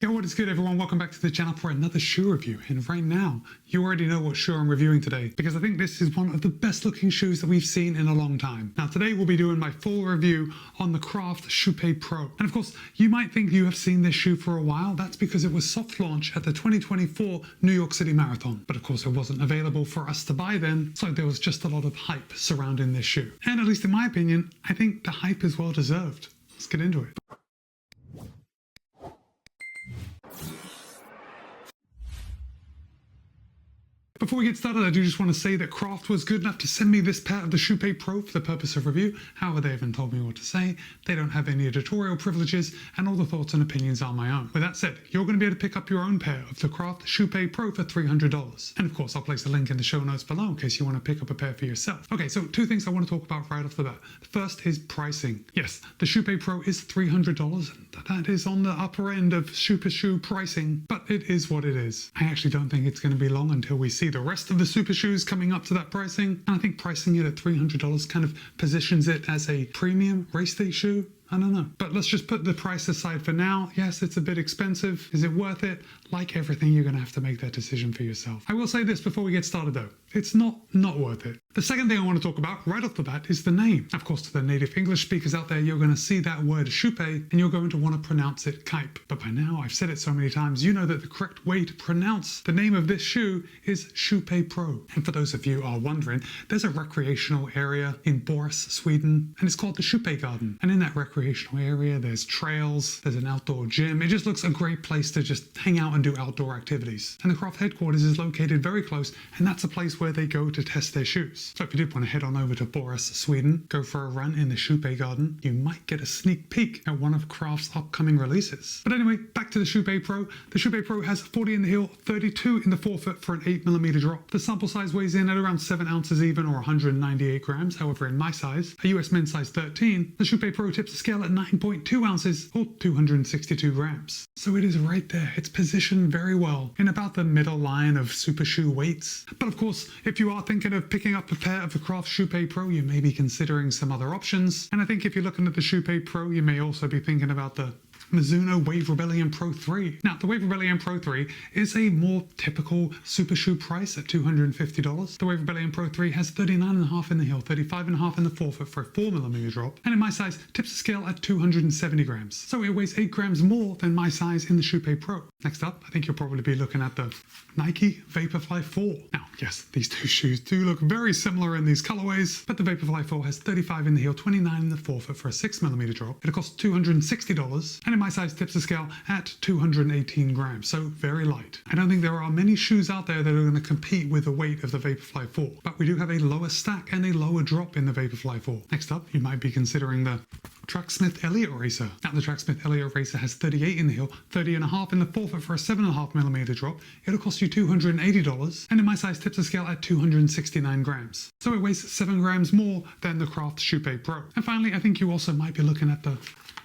Yo, what is good everyone? Welcome back to the channel for another shoe review. And right now, you already know what shoe I'm reviewing today because I think this is one of the best looking shoes that we've seen in a long time. Now today we'll be doing my full review on the Craft KYPE PRO. And of course, you might think you have seen this shoe for a while. That's because it was soft launch at the 2024 New York City Marathon. But of course it wasn't available for us to buy then, so there was just a lot of hype surrounding this shoe. And at least in my opinion, I think the hype is well deserved. Let's get into it. Before we get started, I do just want to say that Craft was good enough to send me this pair of the KYPE PRO for the purpose of review. However, they haven't told me what to say. They don't have any editorial privileges, and all the thoughts and opinions are my own. With that said, you're going to be able to pick up your own pair of the Craft KYPE PRO for $300. And of course, I'll place a link in the show notes below in case you want to pick up a pair for yourself. Okay, so two things I want to talk about right off the bat. The first is pricing. Yes, the KYPE PRO is $300, and that is on the upper end of super shoe pricing, but it is what it is. I actually don't think it's going to be long until we see the rest of the super shoes coming up to that pricing, and I think pricing it at $300 kind of positions it as a premium race day shoe. I don't know. But let's just put the price aside for now. Yes, it's a bit expensive. Is it worth it? Like everything, you're going to have to make that decision for yourself. I will say this before we get started though. It's not worth it. The second thing I want to talk about right off the bat is the name. Of course, to the native English speakers out there, you're going to see that word KYPE and you're going to want to pronounce it KYPE. But by now, I've said it so many times, you know that the correct way to pronounce the name of this shoe is KYPE PRO. And for those of you who are wondering, there's a recreational area in Borås, Sweden, and it's called the KYPE Garden. And in that recreational area, there's trails, there's an outdoor gym. It just looks a great place to just hang out and do outdoor activities. And the Craft headquarters is located very close, and that's a place where they go to test their shoes. So if you did want to head on over to Borås, Sweden, go for a run in the KYPE Garden, you might get a sneak peek at one of Craft's upcoming releases. But anyway, back to the KYPE PRO. The KYPE PRO has 40 in the heel, 32 in the forefoot for an 8mm drop. The sample size weighs in at around 7 ounces even, or 198 grams. However, in my size, a US men's size 13, the KYPE PRO tips the scale at 9.2 ounces or 262 grams. So it is right there. It's positioned very well in about the middle line of super shoe weights. But of course, if you are thinking of picking up a pair of the Craft KYPE PRO, you may be considering some other options. And I think if you're looking at the KYPE PRO, you may also be thinking about the Mizuno Wave Rebellion Pro 3. Now, the Wave Rebellion Pro 3 is a more typical super shoe price at $250. The Wave Rebellion Pro 3 has 39.5 in the heel, 35.5 in the forefoot for a 4mm drop, and in my size, tips the scale at 270 grams. So it weighs 8 grams more than my size in the KYPE PRO. Next up, I think you'll probably be looking at the Nike Vaporfly 4. Now, yes, these two shoes do look very similar in these colorways, but the Vaporfly 4 has 35 in the heel, 29 in the forefoot for a 6mm drop. It costs $260, and in my size tips the scale at 218 grams, so very light. I don't think there are many shoes out there that are going to compete with the weight of the Vaporfly 4, but we do have a lower stack and a lower drop in the Vaporfly 4. Next up, you might be considering the Tracksmith Elliott Racer. Now, the Tracksmith Elliott Racer has 38 in the heel, 30.5 in the forefoot for a 7.5mm drop. It'll cost you $280, and in my size tips the scale at 269 grams. So it weighs 7 grams more than the Craft KYPE PRO. And finally, I think you also might be looking at the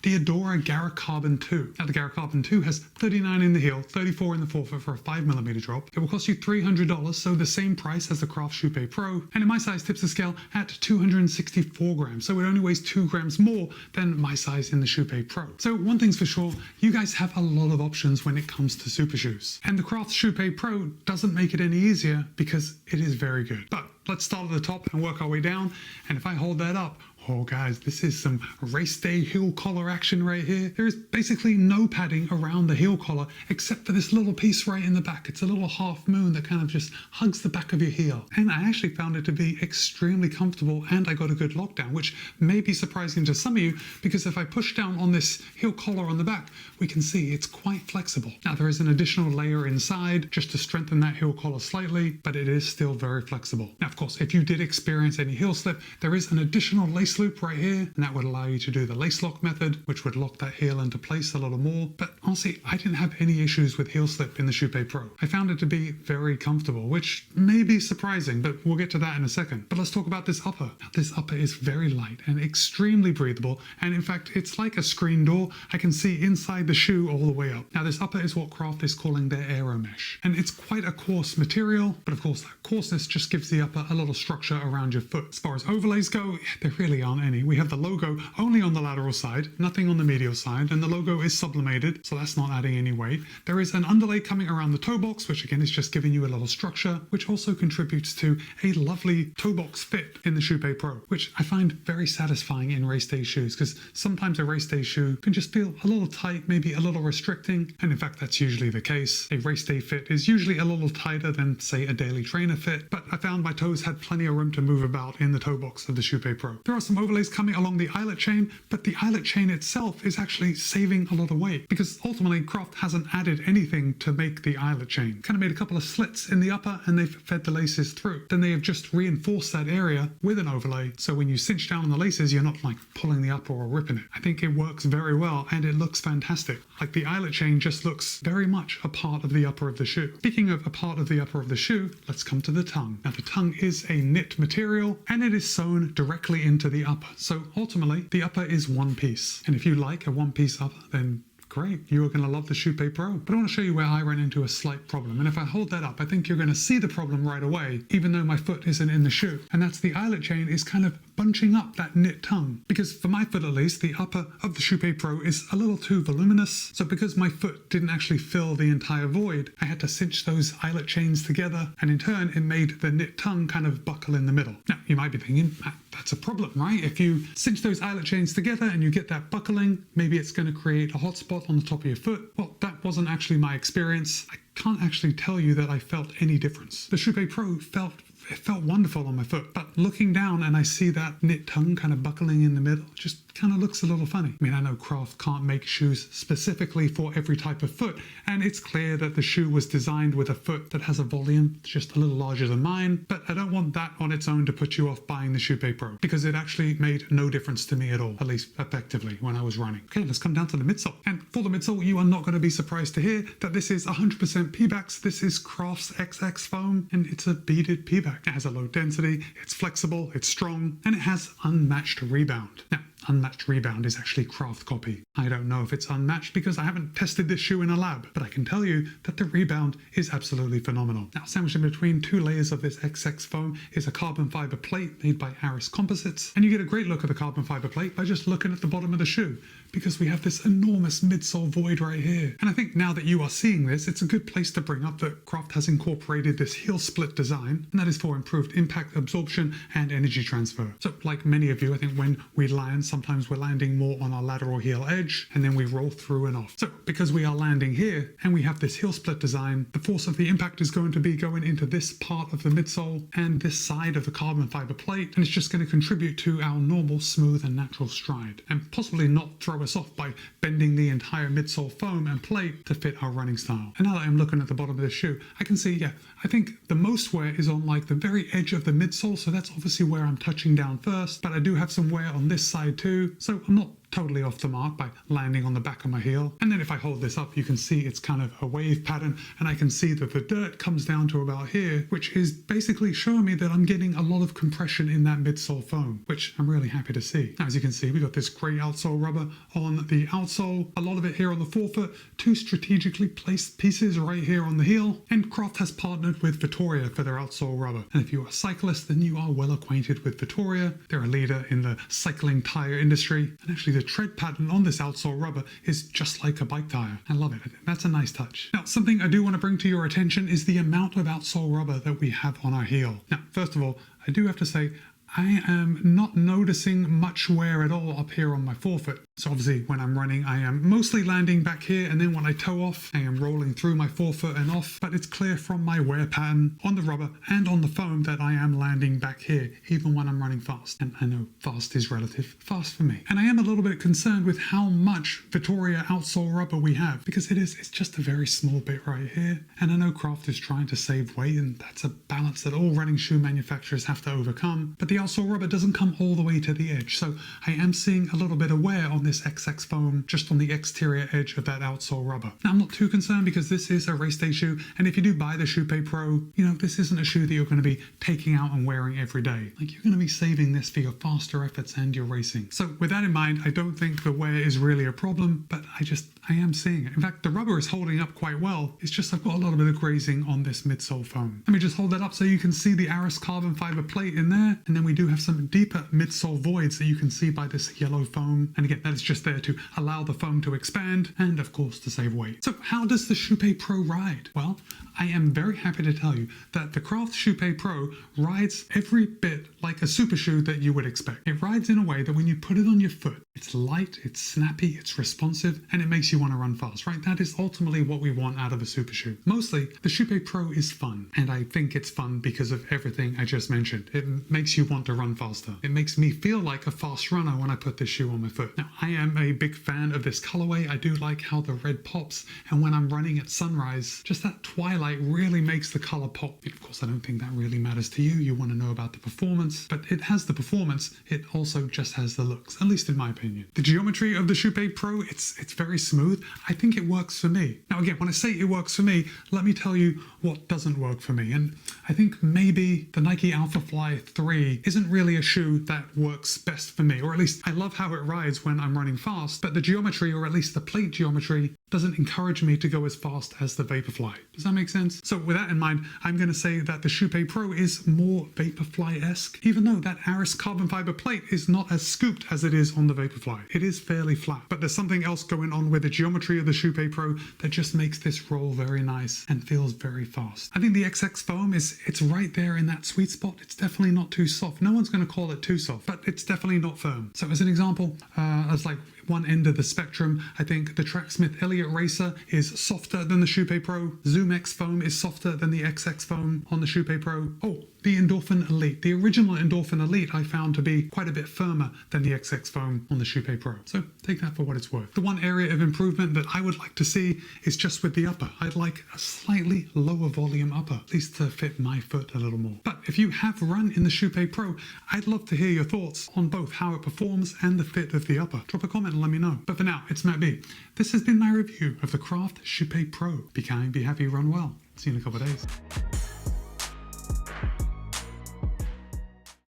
Adora Garrett Carbon 2. Now, the Garrett Carbon 2 has 39 in the heel, 34 in the forefoot for a 5mm drop. It will cost you $300, so the same price as the Craft KYPE PRO, and in my size tips the scale at 264 grams, so it only weighs 2 grams more than my size in the KYPE PRO. So one thing's for sure, you guys have a lot of options when it comes to super shoes. And the Craft KYPE PRO doesn't make it any easier because it is very good. But let's start at the top and work our way down, and if I hold that up, oh guys, this is some race day heel collar action right here. There is basically no padding around the heel collar except for this little piece right in the back. It's a little half moon that kind of just hugs the back of your heel. And I actually found it to be extremely comfortable, and I got a good lockdown, which may be surprising to some of you because if I push down on this heel collar on the back, we can see it's quite flexible. Now, there is an additional layer inside just to strengthen that heel collar slightly, but it is still very flexible. Now, of course, if you did experience any heel slip, there is an additional lace loop right here, and that would allow you to do the lace lock method, which would lock that heel into place a little more. But honestly, I didn't have any issues with heel slip in the KYPE PRO. I found it to be very comfortable, which may be surprising, but we'll get to that in a second. But let's talk about this upper. Now, this upper is very light and extremely breathable, and in fact, it's like a screen door. I can see inside the shoe all the way up. Now, this upper is what Craft is calling their aero mesh, and it's quite a coarse material, but of course, that coarseness just gives the upper a little structure around your foot. As far as overlays go, there really barely aren't any. We have the logo only on the lateral side, nothing on the medial side, and the logo is sublimated, so that's not adding any weight. There is an underlay coming around the toe box, which again is just giving you a little structure, which also contributes to a lovely toe box fit in the KYPE PRO, which I find very satisfying in race day shoes, because sometimes a race day shoe can just feel a little tight, maybe a little restricting, and in fact that's usually the case. A race day fit is usually a little tighter than, say, a daily trainer fit, but I found my toes had plenty of room to move about in the toe box of the KYPE PRO. There are some overlays coming along the eyelet chain, but the eyelet chain itself is actually saving a lot of weight, because ultimately Craft hasn't added anything to make the eyelet chain. Kind of made a couple of slits in the upper and they've fed the laces through. Then they have just reinforced that area with an overlay, so when you cinch down on the laces you're not like pulling the upper or ripping it. I think it works very well and it looks fantastic. Like the eyelet chain just looks very much a part of the upper of the shoe. Speaking of a part of the upper of the shoe, let's come to the tongue. Now the tongue is a knit material and it is sewn directly into the upper. So ultimately the upper is one piece. And if you like a one piece upper, then great, you are going to love the KYPE PRO. But I want to show you where I ran into a slight problem. And if I hold that up, I think you're going to see the problem right away, even though my foot isn't in the shoe. And that's the eyelet chain is kind of bunching up that knit tongue. Because for my foot at least, the upper of the KYPE PRO is a little too voluminous. So because my foot didn't actually fill the entire void, I had to cinch those eyelet chains together. And in turn, it made the knit tongue kind of buckle in the middle. Now, you might be thinking, that's a problem, right? If you cinch those eyelet chains together and you get that buckling, maybe it's going to create a hot spot on the top of your foot. Well, that wasn't actually my experience. I can't actually tell you that I felt any difference. The KYPE PRO felt wonderful on my foot, but looking down and I see that knit tongue kind of buckling in the middle, just kind of looks a little funny. I mean, I know Craft can't make shoes specifically for every type of foot, and it's clear that the shoe was designed with a foot that has a volume just a little larger than mine, but I don't want that on its own to put you off buying the KYPE PRO, because it actually made no difference to me at all, at least effectively when I was running. Okay, let's come down to the midsole. And for the midsole, you are not going to be surprised to hear that this is 100% Pebax. This is Craft's XX foam, and it's a beaded Pebax. It has a low density, it's flexible, it's strong, and it has unmatched rebound. Now, unmatched rebound is actually Craft copy. I don't know if it's unmatched because I haven't tested this shoe in a lab, but I can tell you that the rebound is absolutely phenomenal. Now, sandwiched in between two layers of this XX foam is a carbon fiber plate made by Aris Composites, and you get a great look at the carbon fiber plate by just looking at the bottom of the shoe, because we have this enormous midsole void right here. And I think now that you are seeing this, it's a good place to bring up that Craft has incorporated this heel split design, and that is for improved impact absorption and energy transfer. So like many of you, I think when we land, sometimes we're landing more on our lateral heel edge and then we roll through and off. So because we are landing here and we have this heel split design, the force of the impact is going to be going into this part of the midsole and this side of the carbon fiber plate, and it's just going to contribute to our normal smooth and natural stride, and possibly not throw us off by bending the entire midsole foam and plate to fit our running style. And now that I'm looking at the bottom of this shoe, I can see, yeah, I think the most wear is on like the very edge of the midsole, so that's obviously where I'm touching down first, but I do have some wear on this side too, so I'm not totally off the mark by landing on the back of my heel. And then if I hold this up, you can see it's kind of a wave pattern, and I can see that the dirt comes down to about here, which is basically showing me that I'm getting a lot of compression in that midsole foam, which I'm really happy to see. Now, as you can see, we've got this great outsole rubber on the outsole, a lot of it here on the forefoot, two strategically placed pieces right here on the heel, and Craft has partnered with Vittoria for their outsole rubber. And if you are a cyclist, then you are well acquainted with Vittoria. They're a leader in the cycling tire industry, and actually the tread pattern on this outsole rubber is just like a bike tire. I love it. That's a nice touch. Now, something I do want to bring to your attention is the amount of outsole rubber that we have on our heel. Now, first of all, I do have to say, I am not noticing much wear at all up here on my forefoot. So obviously when I'm running, I am mostly landing back here, and then when I toe off, I am rolling through my forefoot and off, but it's clear from my wear pattern on the rubber and on the foam that I am landing back here, even when I'm running fast. And I know fast is relative, fast for me. And I am a little bit concerned with how much Vittoria outsole rubber we have, because it's just a very small bit right here. And I know Craft is trying to save weight, and that's a balance that all running shoe manufacturers have to overcome, but the outsole rubber doesn't come all the way to the edge. So I am seeing a little bit of wear on this XX foam just on the exterior edge of that outsole rubber. Now, I'm not too concerned because this is a race day shoe, and if you do buy the KYPE PRO, you know, this isn't a shoe that you're going to be taking out and wearing every day. Like, you're going to be saving this for your faster efforts and your racing. So with that in mind, I don't think the wear is really a problem, but I just I am seeing it. In fact, the rubber is holding up quite well. It's just I've got a little bit of grazing on this midsole foam. Let me just hold that up so you can see the Aris carbon fiber plate in there. And then we do have some deeper midsole voids that you can see by this yellow foam. And again, that is just there to allow the foam to expand and of course to save weight. So how does the KYPE Pro ride? Well, I am very happy to tell you that the Craft KYPE Pro rides every bit like a super shoe that you would expect. It rides in a way that when you put it on your foot, it's light, it's snappy, it's responsive, and it makes you want to run fast, right? That is ultimately what we want out of a super shoe. Mostly, the KYPE Pro is fun, and I think it's fun because of everything I just mentioned. It makes you want to run faster. It makes me feel like a fast runner when I put this shoe on my foot. Now, I am a big fan of this colorway. I do like how the red pops, and when I'm running at sunrise, just that twilight really makes the color pop. Of course, I don't think that really matters to you. You want to know about the performance, but it has the performance. It also just has the looks, at least in my opinion. The geometry of the KYPE Pro, it's very smooth. I think it works for me. Now again, when I say it works for me, let me tell you what doesn't work for me. And I think maybe the Nike Alpha Fly 3 isn't really a shoe that works best for me, or at least I love how it rides when I'm running fast, but the geometry, or at least the plate geometry, doesn't encourage me to go as fast as the Vaporfly. Does that make sense? So with that in mind, I'm going to say that the KYPE Pro is more Vaporfly-esque, even though that Aris carbon fiber plate is not as scooped as it is on the Vaporfly. It is fairly flat, but there's something else going on with the geometry of the KYPE Pro that just makes this roll very nice and feels very fast. I think the XX foam it's right there in that sweet spot. It's definitely not too soft. No one's going to call it too soft, but it's definitely not firm. So as an example, as like one end of the spectrum, I think the Tracksmith Elliott Racer is softer than the KYPE Pro. Zoom X foam is softer than the XX foam on the KYPE Pro. Oh, the Endorphin Elite. The original Endorphin Elite I found to be quite a bit firmer than the XX foam on the KYPE Pro. So take that for what it's worth. The one area of improvement that I would like to see is just with the upper. I'd like a slightly lower volume upper, at least to fit my foot a little more. But if you have run in the KYPE Pro, I'd love to hear your thoughts on both how it performs and the fit of the upper. Drop a comment and let me know. But for now, it's Matt B. This has been my review of the Craft KYPE Pro. Be kind, be happy, run well. See you in a couple of days.